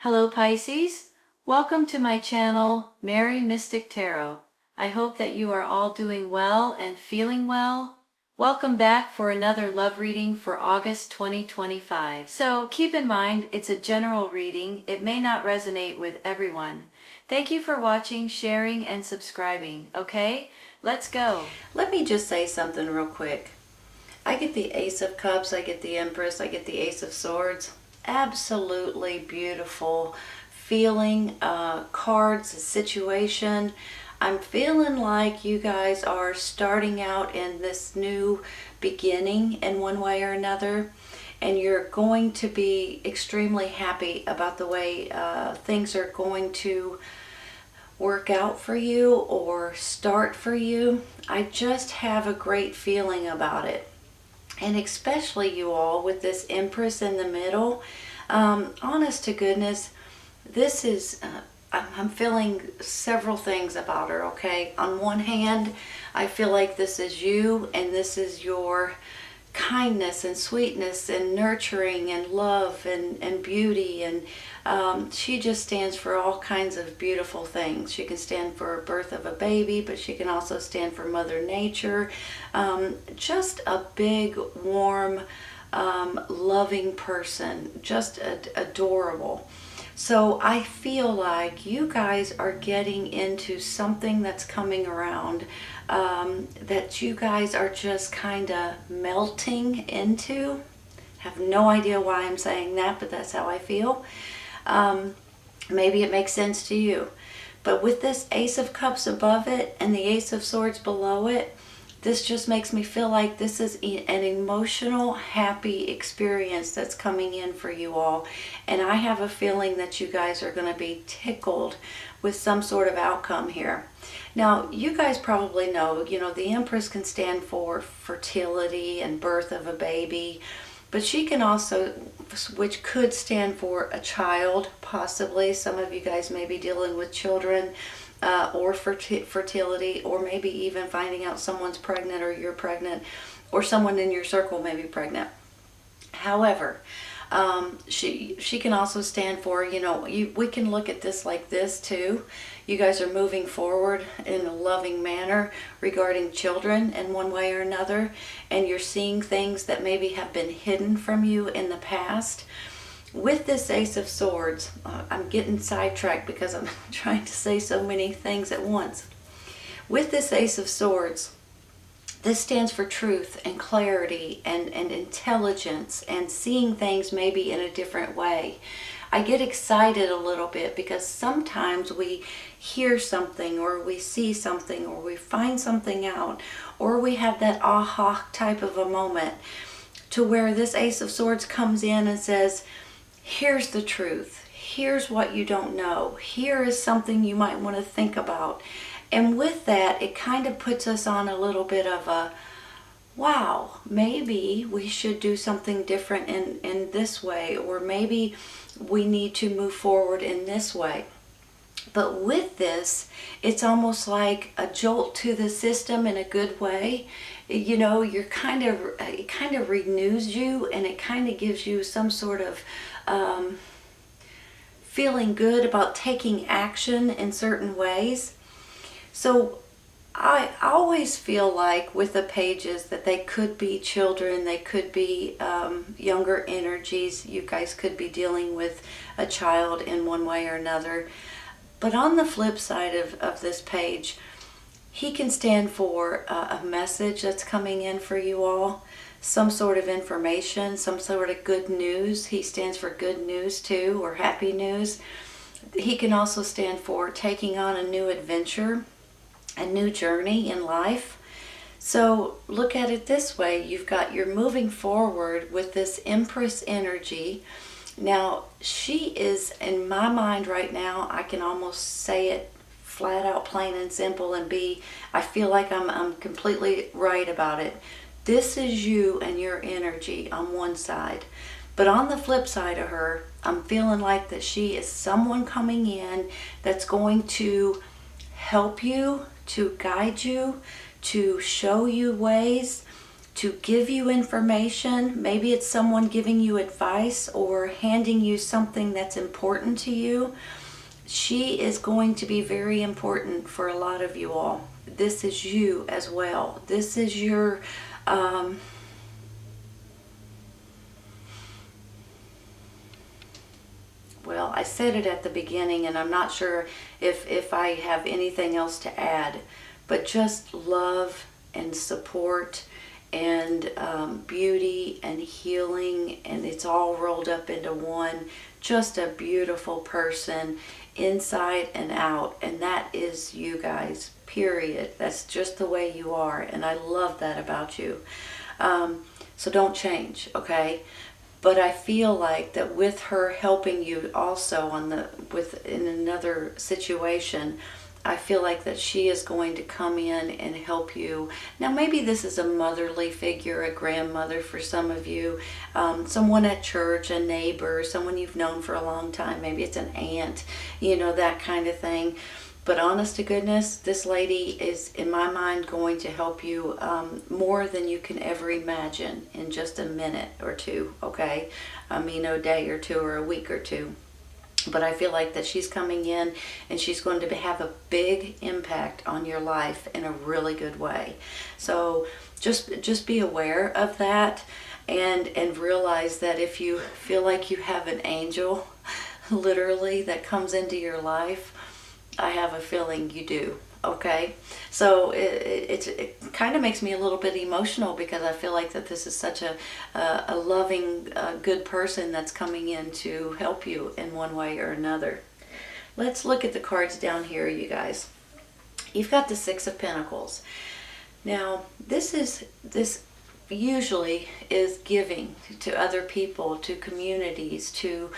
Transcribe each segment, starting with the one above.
Hello Pisces, welcome to my channel, Mary Mystic Tarot. I hope that you are all doing well and feeling well. Welcome back for another love reading for August 2025. So keep in mind, it's a general reading. It may not resonate with everyone. Thank you for watching, sharing, and subscribing. Okay, let's go. Let me just say something real quick. I get the Ace of Cups, I get the Empress, I get the Ace of Swords. Absolutely beautiful feeling, cards, situation. I'm feeling like you guys are starting out in this new beginning in one way or another, and you're going to be extremely happy about the way things are going to work out for you or start for you. I just have a great feeling about it. And especially you all with this Empress in the middle, honest to goodness, this is, I'm feeling several things about her, okay? On one hand, I feel like this is you and this is your kindness and sweetness and nurturing and love and beauty, and she just stands for all kinds of beautiful things. She can stand for a birth of a baby, but she can also stand for Mother Nature. Just a big, warm, loving person, just adorable. So I feel like you guys are getting into something that's coming around, that you guys are just kind of melting into. Have no idea why I'm saying that, but that's how I feel. Maybe it makes sense to you. But with this Ace of Cups above it and the Ace of Swords below it, this just makes me feel like this is an emotional, happy experience that's coming in for you all. And I have a feeling that you guys are going to be tickled with some sort of outcome here. Now, you guys probably know, the Empress can stand for fertility and birth of a baby, but she can also, which could stand for a child, possibly. Some of you guys may be dealing with children. Or fertility, or maybe even finding out someone's pregnant or you're pregnant, or someone in your circle may be pregnant. However, she can also stand for, we can look at this like this too. You guys are moving forward in a loving manner regarding children in one way or another, and you're seeing things that maybe have been hidden from you in the past. With this Ace of Swords, I'm getting sidetracked because I'm trying to say so many things at once. With this Ace of Swords, this stands for truth and clarity and intelligence and seeing things maybe in a different way. I get excited a little bit because sometimes we hear something or we see something or we find something out or we have that aha type of a moment to where this Ace of Swords comes in and says, here's the truth. Here's what you don't know. Here is something you might want to think about. And with that, it kind of puts us on a little bit of a, wow, maybe we should do something different in this way, or maybe we need to move forward in this way. But with this, it's almost like a jolt to the system in a good way. It kind of renews you, and it kind of gives you some sort of feeling good about taking action in certain ways. So I always feel like with the pages that they could be children, they could be younger energies. You guys could be dealing with a child in one way or another. But on the flip side of this page, he can stand for a message that's coming in for you all, some sort of information, some sort of good news. He stands for good news too, or happy news. He can also stand for taking on a new adventure, a new journey in life. So look at it this way. You're moving forward with this Empress energy. Now, she is, in my mind right now, I can almost say it flat out, plain and simple, and I feel like I'm completely right about it. This is you and your energy on one side. But on the flip side of her, I'm feeling like that she is someone coming in that's going to help you, to guide you, to show you ways, to give you information. Maybe it's someone giving you advice or handing you something that's important to you. She is going to be very important for a lot of you all. This is you as well. This is your well, I said it at the beginning, and I'm not sure if I have anything else to add, but just love and support and beauty and healing, and it's all rolled up into one. Just a beautiful person inside and out, and that is you guys, period. That's just the way you are, and I love that about you. So don't change, okay? But I feel like that with her helping you also in another situation, I feel like that she is going to come in and help you. Now, maybe this is a motherly figure, a grandmother for some of you, someone at church, a neighbor, someone you've known for a long time. Maybe it's an aunt, that kind of thing. But honest to goodness, this lady is, in my mind, going to help you more than you can ever imagine in just a minute or two, okay? A day or two or a week or two. But I feel like that she's coming in and she's going to have a big impact on your life in a really good way. So just be aware of that and realize that if you feel like you have an angel, literally, that comes into your life, I have a feeling you do. Okay, so it kind of makes me a little bit emotional because I feel like that this is such a loving, good person that's coming in to help you in one way or another. Let's look at the cards down here, you guys. You've got the Six of Pentacles. Now, this usually is giving to other people, to communities, to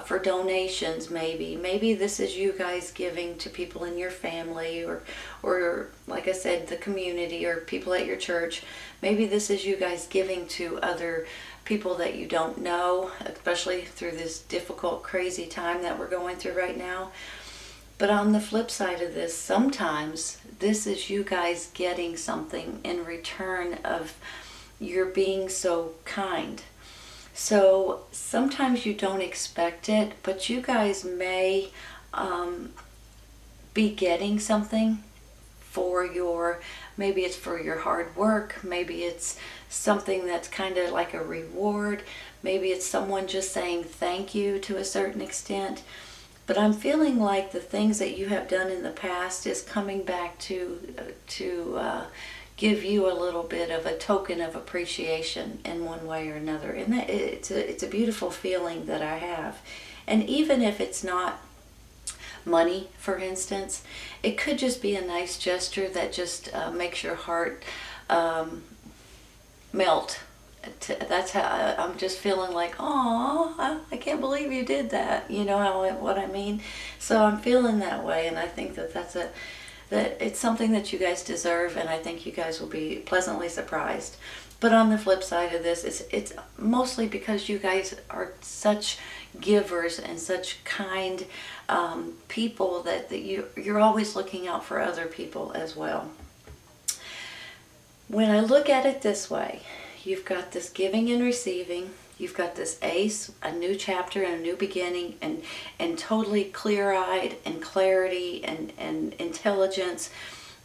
for donations. Maybe this is you guys giving to people in your family, or like I said, the community, or people at your church. Maybe this is you guys giving to other people that you don't know, especially through this difficult, crazy time that we're going through right now. But on the flip side of this, sometimes this is you guys getting something in return of you're being so kind. So sometimes you don't expect it, but you guys may be getting something maybe it's for your hard work, maybe it's something that's kind of like a reward, maybe it's someone just saying thank you to a certain extent. But I'm feeling like the things that you have done in the past is coming back to give you a little bit of a token of appreciation in one way or another. And that it's a beautiful feeling that I have. And even if it's not money, for instance, it could just be a nice gesture that just makes your heart melt. That's how I'm just feeling like, oh, I can't believe you did that. You know what I mean? So I'm feeling that way, and I think that it's something that you guys deserve, and I think you guys will be pleasantly surprised. But on the flip side of this, it's mostly because you guys are such givers and such kind people that you're always looking out for other people as well. When I look at it this way, you've got this giving and receiving. You've got this Ace, a new chapter and a new beginning, and totally clear-eyed and clarity and intelligence.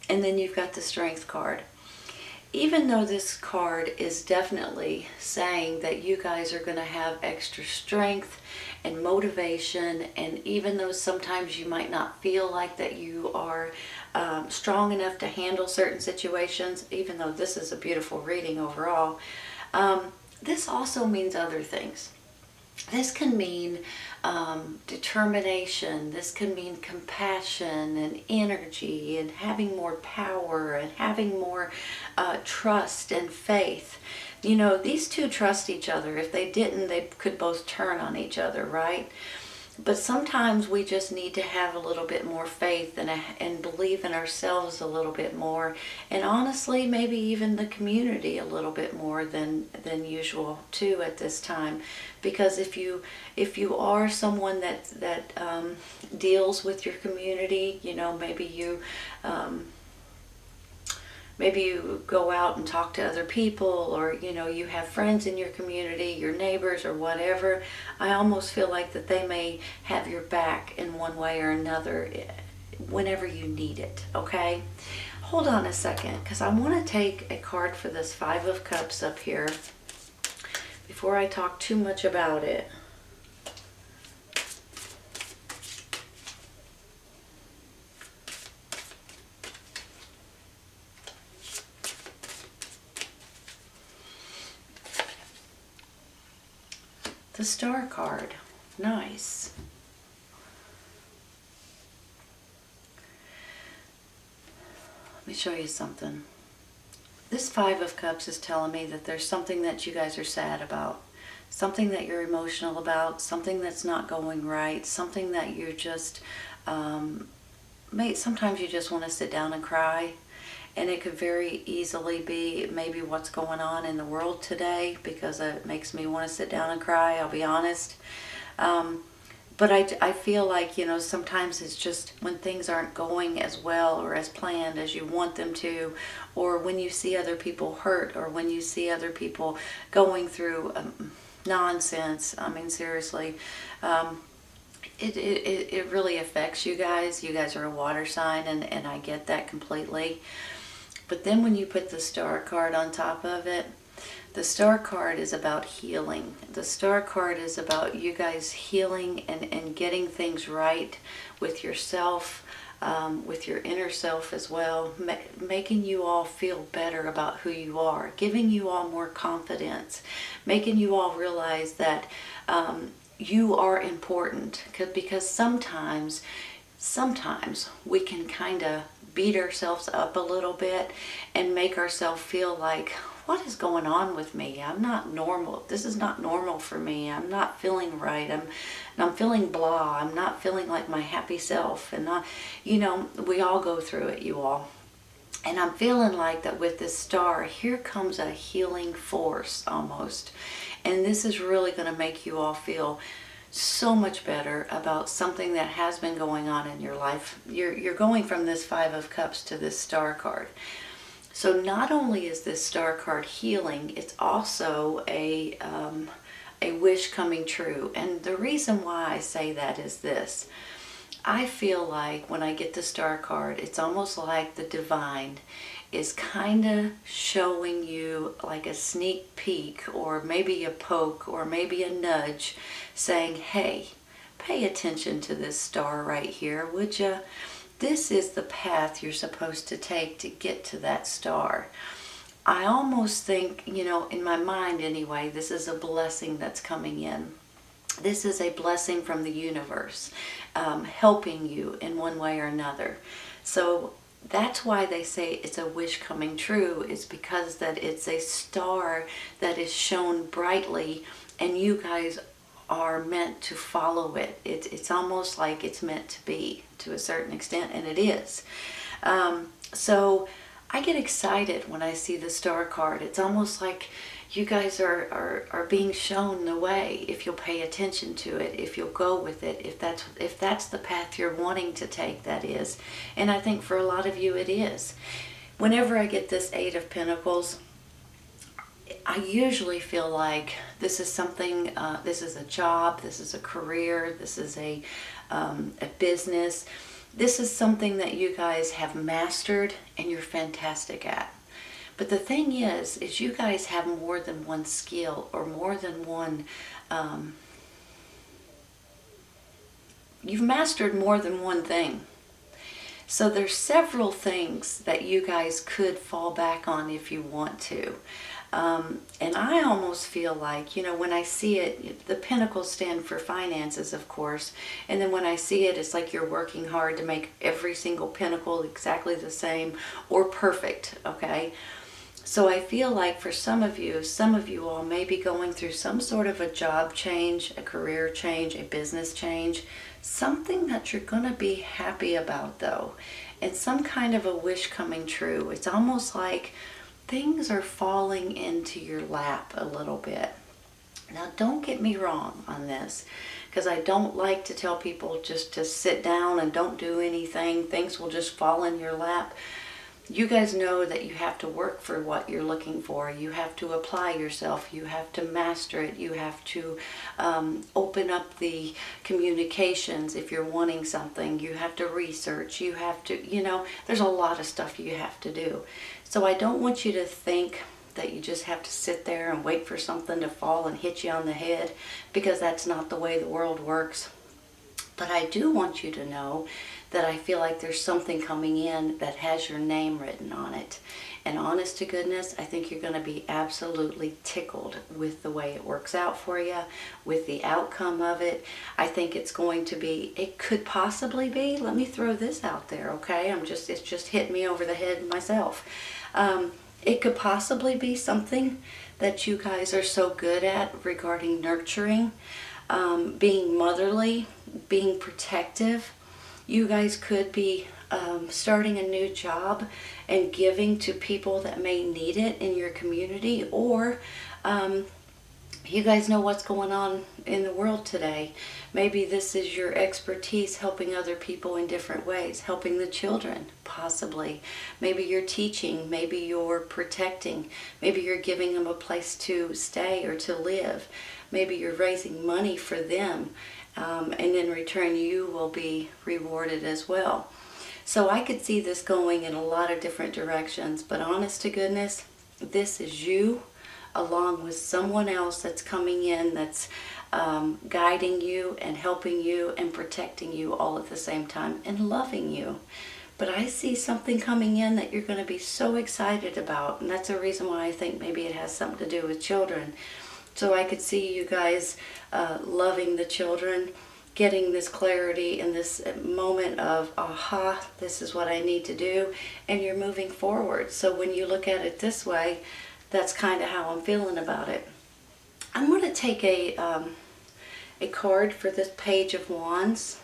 And then you've got the Strength card. Even though this card is definitely saying that you guys are going to have extra strength and motivation, and even though sometimes you might not feel like that you are strong enough to handle certain situations, even though this is a beautiful reading overall, this also means other things. This can mean determination. This can mean compassion and energy and having more power and having more trust and faith. You know, these two trust each other. If they didn't, they could both turn on each other, right? But sometimes we just need to have a little bit more faith and believe in ourselves a little bit more, and honestly, maybe even the community a little bit more than usual too at this time. Because if you are someone that deals with your community, you know, maybe you maybe you go out and talk to other people, or you have friends in your community, your neighbors or whatever. I almost feel like that they may have your back in one way or another whenever you need it, okay? Hold on a second, because I want to take a card for this Five of Cups up here before I talk too much about it. The Star card. Nice. Let me show you something. This Five of Cups is telling me that there's something that you guys are sad about, something that you're emotional about, something that's not going right, something that you're just, sometimes you just want to sit down and cry. And it could very easily be maybe what's going on in the world today, because it makes me want to sit down and cry, I'll be honest. But I feel like, sometimes it's just when things aren't going as well or as planned as you want them to, or when you see other people hurt, or when you see other people going through nonsense. I mean, seriously, it really affects you guys. You guys are a water sign, and I get that completely. But then when you put the Star card on top of it, the Star card is about healing. The Star card is about you guys healing and getting things right with yourself, with your inner self as well, making you all feel better about who you are, giving you all more confidence, making you all realize that you are important. Because sometimes we can kind of beat ourselves up a little bit and make ourselves feel like, what is going on with me? I'm not normal. This is not normal for me. I'm not feeling right. I'm feeling blah. I'm not feeling like my happy self. And we all go through it, you all. And I'm feeling like that with this Star, here comes a healing force almost. And this is really going to make you all feel so much better about something that has been going on in your life. You're going from this Five of Cups to this Star card. So not only is this Star card healing, it's also a wish coming true. And the reason why I say that is this. I feel like when I get the Star card, it's almost like the divine is kind of showing you like a sneak peek, or maybe a poke, or maybe a nudge, saying, hey, pay attention to this Star right here, would you? This is the path you're supposed to take to get to that Star. I almost think, in my mind anyway, this is a blessing that's coming in. This is a blessing from the universe, helping you in one way or another. So that's why they say it's a wish coming true, is because that it's a star that is shown brightly, and you guys are meant to follow it. It's almost like it's meant to be, to a certain extent, and it is. So I get excited when I see the Star card. It's almost like you guys are being shown the way, if you'll pay attention to it, if you'll go with it, if that's the path you're wanting to take, that is. And I think for a lot of you it is. Whenever I get this Eight of Pentacles, I usually feel like this is something, this is a job, this is a career, this is a business. This is something that you guys have mastered and you're fantastic at. But the thing is you guys have more than one skill, or more than one, you've mastered more than one thing. So there's several things that you guys could fall back on if you want to. And I almost feel like, when I see it, the pentacles stand for finances, of course. And then when I see it, it's like you're working hard to make every single pentacle exactly the same or perfect, okay? So I feel like for some of you all may be going through some sort of a job change, a career change, a business change, something that you're going to be happy about though, and some kind of a wish coming true. It's almost like things are falling into your lap a little bit. Now don't get me wrong on this, because I don't like to tell people just to sit down and don't do anything. Things will just fall in your lap. You guys know that you have to work for what you're looking for. You have to apply yourself. You have to master it. You have to open up the communications if you're wanting something. You have to research. You have to, there's a lot of stuff you have to do. So I don't want you to think that you just have to sit there and wait for something to fall and hit you on the head, because that's not the way the world works. But I do want you to know that I feel like there's something coming in that has your name written on it. And honest to goodness, I think you're going to be absolutely tickled with the way it works out for you, with the outcome of it. I think it's going to be, it could possibly be, let me throw this out there, okay? It's just hit me over the head myself. It could possibly be something that you guys are so good at regarding nurturing, being motherly, being protective. You guys could be starting a new job and giving to people that may need it in your community, or you guys know what's going on in the world today. Maybe this is your expertise, helping other people in different ways, helping the children, possibly. Maybe you're teaching, maybe you're protecting, maybe you're giving them a place to stay or to live. Maybe you're raising money for them, and in return you will be rewarded as well. So I could see this going in a lot of different directions, but honest to goodness, this is you along with someone else that's coming in, that's guiding you and helping you and protecting you all at the same time and loving you. But I see something coming in that you're going to be so excited about, and that's the reason why I think maybe it has something to do with children. So I could see you guys loving the children, getting this clarity and this moment of, aha, this is what I need to do, and you're moving forward. So when you look at it this way, that's kind of how I'm feeling about it. I'm going to take a card for this Page of Wands.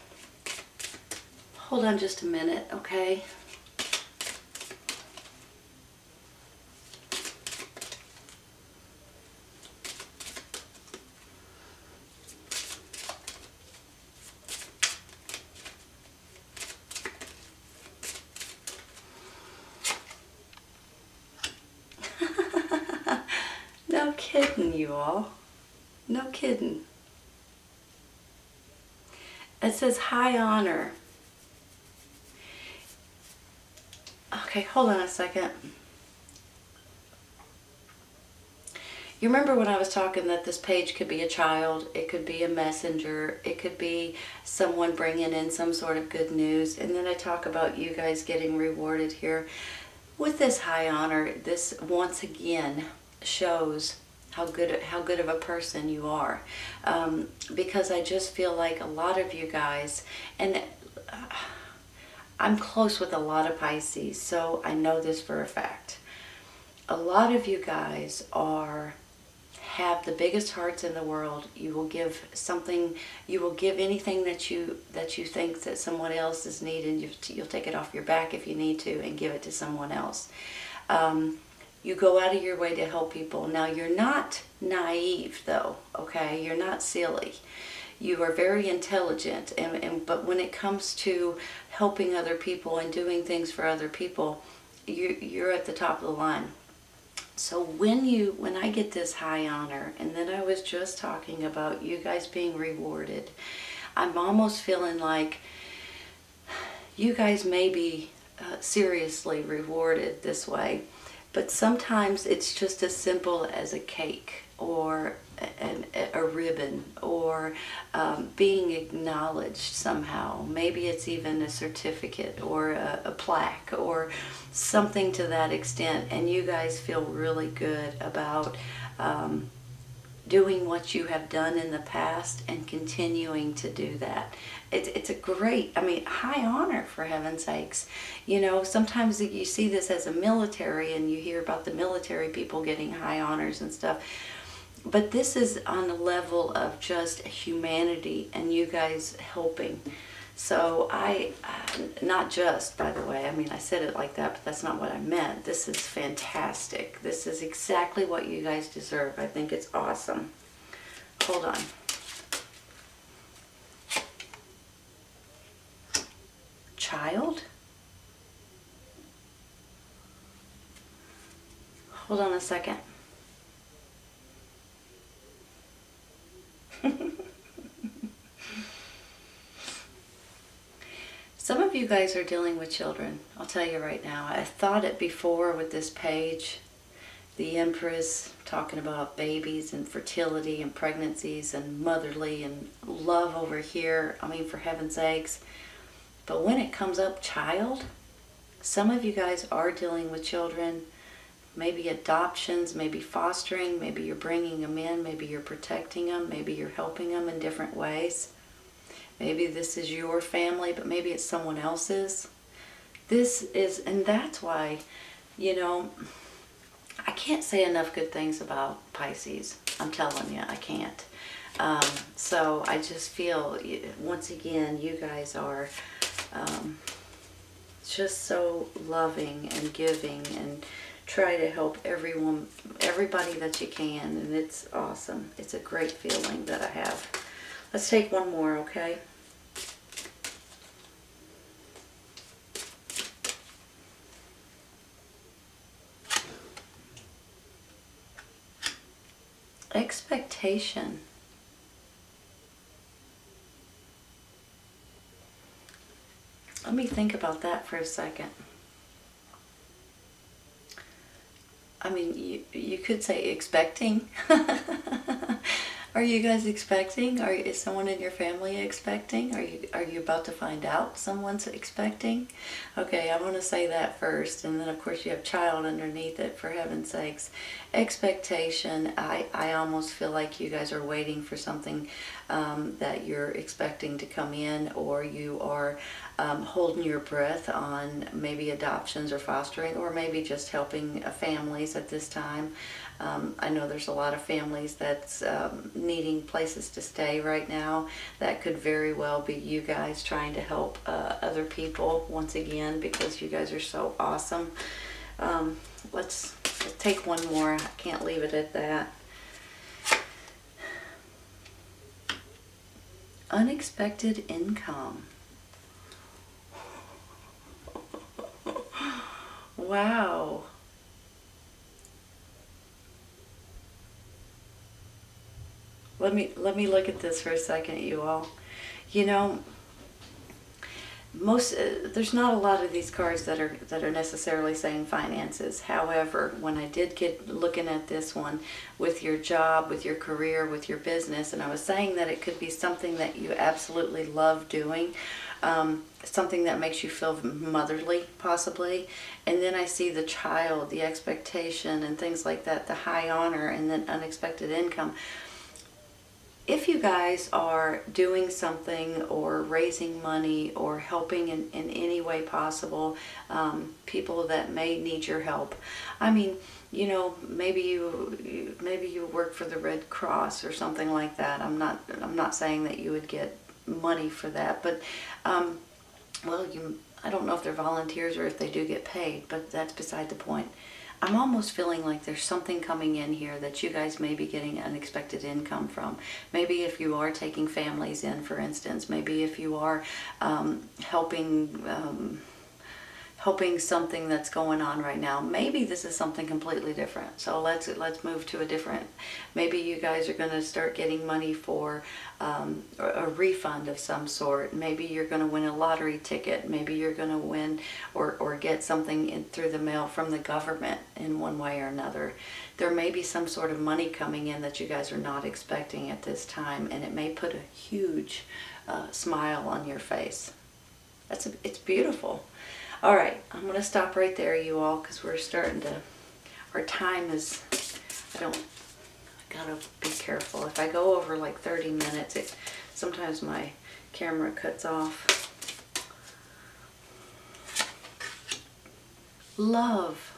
Hold on just a minute, okay? No kidding, you all. No kidding. It says high honor. Okay, hold on a second. You remember when I was talking that this page could be a child, it could be a messenger, it could be someone bringing in some sort of good news, and then I talk about you guys getting rewarded here. With this high honor, this once again shows how good of a person you are, because I just feel like a lot of you guys, and I'm close with a lot of Pisces, so I know this for a fact. A lot of you guys have the biggest hearts in the world. You will give something, you will give anything that you think that someone else is needing. You'll take it off your back if you need to and give it to someone else. You go out of your way to help people. Now, you're not naive though, okay? You're not silly. You are very intelligent, but when it comes to helping other people and doing things for other people, you're at the top of the line. So when I get this high honor, and then I was just talking about you guys being rewarded, I'm almost feeling like you guys may be seriously rewarded this way. But sometimes it's just as simple as a cake or a ribbon, or being acknowledged somehow. Maybe it's even a certificate or a plaque or something to that extent, and you guys feel really good about doing what you have done in the past and continuing to do that. It's a great, high honor, for heaven's sakes. You know, sometimes you see this as a military, and you hear about the military people getting high honors and stuff. But this is on a level of just humanity and you guys helping. So not just, by the way, I said it like that, but that's not what I meant. This is fantastic. This is exactly what you guys deserve. I think it's awesome. Hold on. Child? Hold on a second. Some of you guys are dealing with children. I'll tell you right now. I thought it before with this page. The Empress talking about babies and fertility and pregnancies and motherly and love over here. I mean, for heaven's sakes. But when it comes up child, some of you guys are dealing with children. Maybe adoptions, maybe fostering, maybe you're bringing them in, maybe you're protecting them, maybe you're helping them in different ways. Maybe this is your family, but maybe it's someone else's. This is, and that's why, you know, I can't say enough good things about Pisces. I'm telling you, I can't. So I just feel, once again, you guys are just so loving and giving and try to help everyone, everybody that you can, and it's awesome. It's a great feeling that I have. Let's take one more, okay? Expectation. Let me think about that for a second. I mean, you could say expecting. Are you guys expecting? Is someone in your family expecting? Are you about to find out someone's expecting? Okay, I want to say that first, and then of course you have child underneath it, for heaven's sakes. Expectation, I almost feel like you guys are waiting for something that you're expecting to come in, or you are holding your breath on maybe adoptions or fostering, or maybe just helping families at this time. I know there's a lot of families that's needing places to stay right now. That could very well be you guys trying to help other people once again, because you guys are so awesome. Let's take one more. I can't leave it at that. Unexpected income. Wow. Let me look at this for a second, you all. You know, there's not a lot of these cards that are necessarily saying finances. However, when I did get looking at this one with your job, with your career, with your business, and I was saying that it could be something that you absolutely love doing, something that makes you feel motherly, possibly. And then I see the child, the expectation, and things like that, the high honor, and then unexpected income. If you guys are doing something or raising money or helping in any way possible, people that may need your help. I mean, you know, maybe you work for the Red Cross or something like that. I'm not saying that you would get money for that, but well, I don't know if they're volunteers or if they do get paid, but that's beside the point. I'm almost feeling like there's something coming in here that you guys may be getting unexpected income from. Maybe if you are taking families in, for instance. Maybe if you are helping something that's going on right now. Maybe this is something completely different. So let's move to a different. Maybe you guys are going to start getting money for a refund of some sort. Maybe you're going to win a lottery ticket. Maybe you're going to win or get something in through the mail from the government in one way or another. There may be some sort of money coming in that you guys are not expecting at this time, and it may put a huge smile on your face. It's beautiful. All right, I'm going to stop right there, you all, because we're starting to, our time is, I gotta be careful. If I go over like 30 minutes, sometimes my camera cuts off. Love.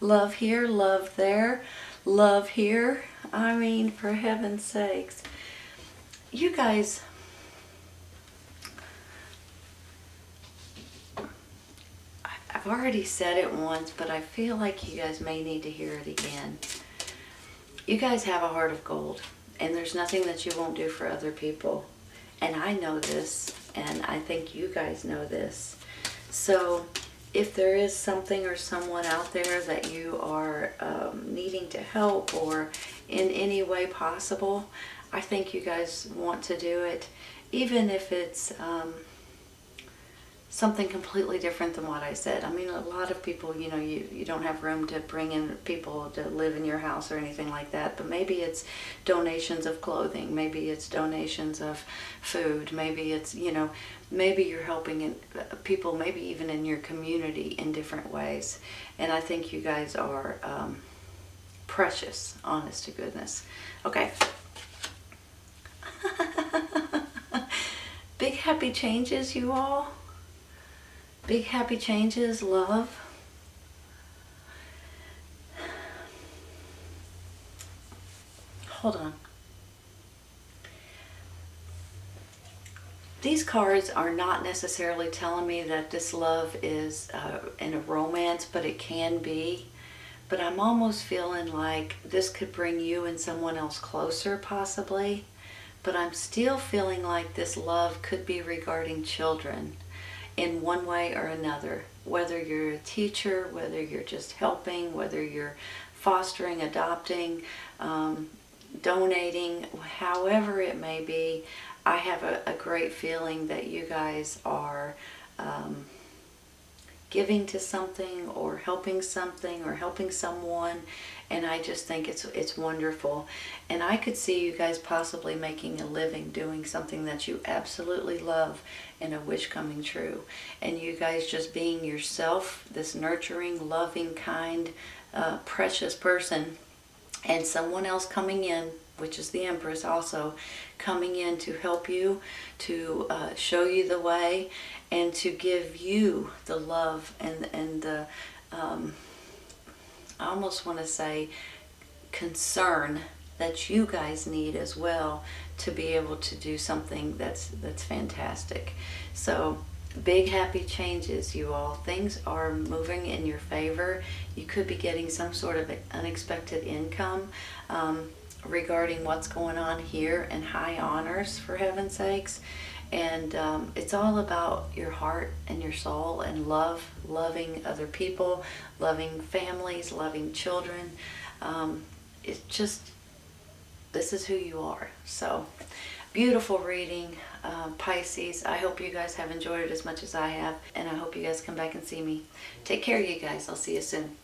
Love here, love there, love here. I mean, for heaven's sakes. You guys, I've already said it once, but I feel like you guys may need to hear it again. You guys have a heart of gold, and there's nothing that you won't do for other people. And I know this, and I think you guys know this. So if there is something or someone out there that you are needing to help or in any way possible, I think you guys want to do it, even if it's something completely different than what I said. I mean, a lot of people, you know, you don't have room to bring in people to live in your house or anything like that, but maybe it's donations of clothing, maybe it's donations of food, maybe it's, you know, maybe you're helping people, maybe even in your community in different ways. And I think you guys are precious, honest to goodness. Okay. Big happy changes, you all. Big happy changes, love. Hold on. These cards are not necessarily telling me that this love is in a romance, but it can be. But I'm almost feeling like this could bring you and someone else closer, possibly. But I'm still feeling like this love could be regarding children in one way or another. Whether you're a teacher, whether you're just helping, whether you're fostering, adopting, donating, however it may be, I have a great feeling that you guys are giving to something or helping someone, and I just think it's wonderful. And I could see you guys possibly making a living doing something that you absolutely love, and a wish coming true. And you guys just being yourself, this nurturing, loving, kind, precious person, and someone else coming in, which is the Empress also, coming in to help you, to show you the way, and to give you the love and the, I almost want to say, concern that you guys need as well to be able to do something that's fantastic. So big happy changes, you all. Things are moving in your favor. You could be getting some sort of unexpected income regarding what's going on here, and high honors, for heaven's sakes. And it's all about your heart and your soul and love, loving other people, loving families, loving children. It's just, this is who you are. So beautiful reading, Pisces. I hope you guys have enjoyed it as much as I have, and I hope you guys come back and see me. Take care, you guys. I'll see you soon.